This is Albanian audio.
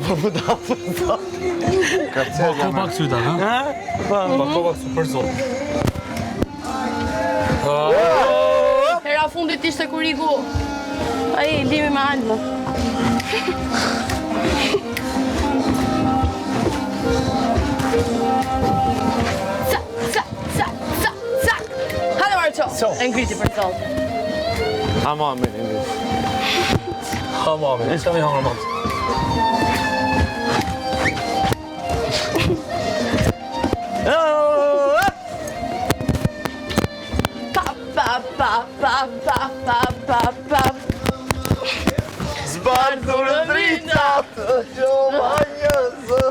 po buda. Kopak syta, ha? Kopak super zot. Hera fundit ishte kur iku ai limi me Alma. Hajde Marqo, e ngriti për sot. Ha mami. Ha mami, s'kam i hangër matë. Zbardhur drita të gjoma njëzë.